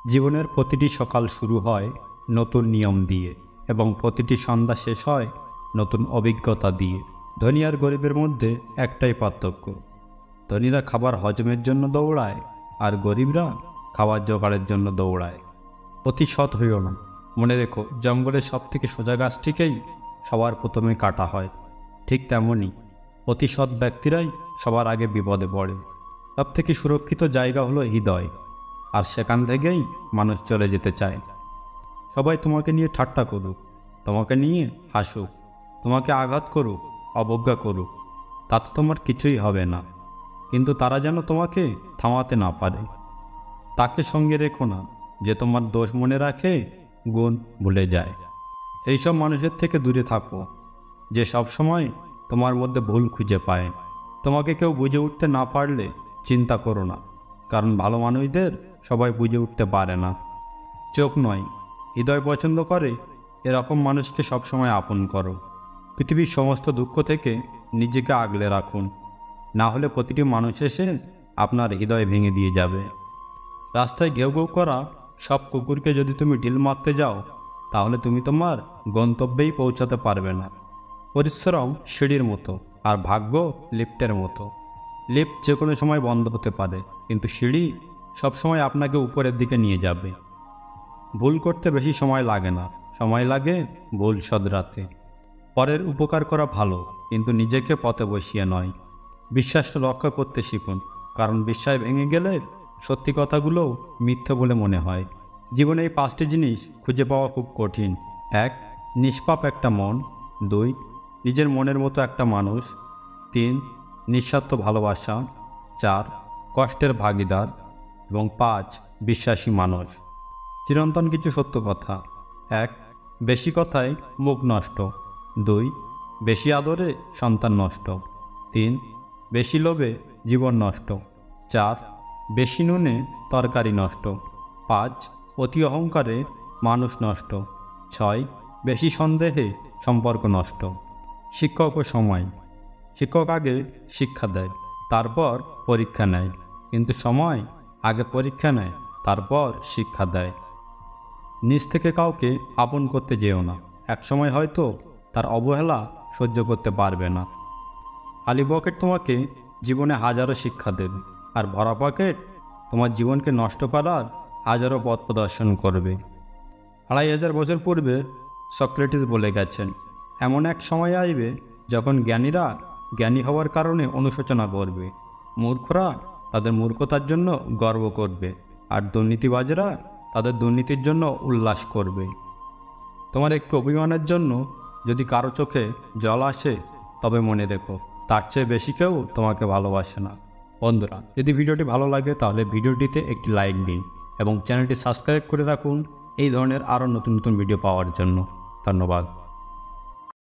জীবনের প্রতিটি সকাল শুরু হয় নতুন নিয়ম দিয়ে এবং প্রতিটি সন্ধ্যা শেষ হয় নতুন অভিজ্ঞতা দিয়ে। ধনী আর গরিবের মধ্যে একটাই পার্থক্য, ধনীরা খাবার হজমের জন্য দৌড়ায় আর গরিবরা খাবার জোগাড়ের জন্য দৌড়ায়। অতি সৎ হইও না, মনে রেখো জঙ্গলের সবথেকে সোজা গাছটিকেই সবার প্রথমে কাটা হয়। ঠিক তেমনই অতি সৎ ব্যক্তিরাই সবার আগে বিপদে পড়ে। সবথেকে সুরক্ষিত জায়গা হলো হৃদয়, আর সেখান থেকেই মানুষ চলে যেতে চায়। সবাই তোমাকে নিয়ে ঠাট্টা করুক, তোমাকে নিয়ে হাসুক, তোমাকে আঘাত করুক, অবজ্ঞা করুক, তাতে তোমার কিছুই হবে না। কিন্তু তারা যেন তোমাকে থামাতে না পারে। তাকে সঙ্গে রেখো না যে তোমার দোষ মনে রাখে, গুণ ভুলে যায়। সেই সব মানুষের থেকে দূরে থাকো যে সবসময় তোমার মধ্যে ভুল খুঁজে পায়। তোমাকে কেউ বুঝে উঠতে না পারলে চিন্তা করো না, কারণ ভালো মানুষদের সবাই বুঝে উঠতে পারে না। চোখ নয়, হৃদয় পছন্দ করে এরকম মানুষকে সবসময় আপন করো। পৃথিবীর সমস্ত দুঃখ থেকে নিজেকে আগলে রাখুন, না হলে প্রতিটি মানুষ এসে আপনার হৃদয় ভেঙে দিয়ে যাবে। রাস্তায় ঘেউ ঘেউ করা সব কুকুরকে যদি তুমি ঢিল মারতে যাও, তাহলে তুমি তোমার গন্তব্যেই পৌঁছাতে পারবে না। পরিশ্রম সিঁড়ির মতো আর ভাগ্য লিফটের মতো। লিফট যে কোনো সময় বন্ধ হতে পারে, কিন্তু সিঁড়ি সবসময় আপনাকে উপরের দিকে নিয়ে যাবে। ভুল করতে বেশি সময় লাগে না, সময় লাগে ভুল শোধরাতে। পরের উপকার করা ভালো, কিন্তু নিজেকে পথে বসিয়ে নয়। বিশ্বাসটা রক্ষা করতে শিখুন, কারণ বিশ্বাস ভেঙে গেলে সত্যি কথাগুলোও মিথ্যে বলে মনে হয়। জীবনে এই 5টি জিনিস খুঁজে পাওয়া খুব কঠিন। 1. নিষ্পাপ একটা মন। 2. নিজের মনের মতো একটা মানুষ। 3. নিঃস্বার্থ ভালোবাসা। 4. কষ্টের ভাগিদার। এবং 5. বিশ্বাসী মানুষ। চিরন্তন কিছু সত্য কথা। 1. বেশি কথায় মুখ নষ্ট। 2. বেশি আদরে সন্তান নষ্ট। 3. বেশি লোভে জীবন নষ্ট। 4. বেশি নুনে তরকারি নষ্ট। 5. অতি অহংকারে মানুষ নষ্ট। 6. বেশি সন্দেহে সম্পর্ক নষ্ট। শিক্ষক ও সময়। শিক্ষক আগে শিক্ষা দেয়, তারপর পরীক্ষা নেয়, কিন্তু সময় আগে পরীক্ষা নেয়, তারপর শিক্ষা দেয়। নিজ থেকে কাউকে আপন করতে যেও না, একসময় হয়তো তার অবহেলা সহ্য করতে পারবে না। খালি পকেট তোমাকে জীবনে হাজারো শিক্ষা দেবে, আর ভরা পকেট তোমার জীবনকে নষ্ট করার হাজারো পথ প্রদর্শন করবে। 2500 বছর পূর্বে সক্রেটিস বলে গেছেন, এমন এক সময় আসবে যখন জ্ঞানীরা জ্ঞানী হওয়ার কারণে অনুশোচনা করবে, মূর্খরা তাদের মূর্খতার জন্য গর্ব করবে, আর দুর্নীতিবাজরা তাদের দুর্নীতির জন্য উল্লাস করবে। তোমার একটু অভিমানের জন্য যদি কারো চোখে জল আসে, তবে মনে রেখো তার চেয়ে বেশি কেউ তোমাকে ভালোবাসে না। বন্ধুরা, যদি ভিডিওটি ভালো লাগে তাহলে ভিডিওটিতে একটি লাইক দিন এবং চ্যানেলটি সাবস্ক্রাইব করে রাখুন এই ধরনের আরও নতুন নতুন ভিডিও পাওয়ার জন্য। ধন্যবাদ।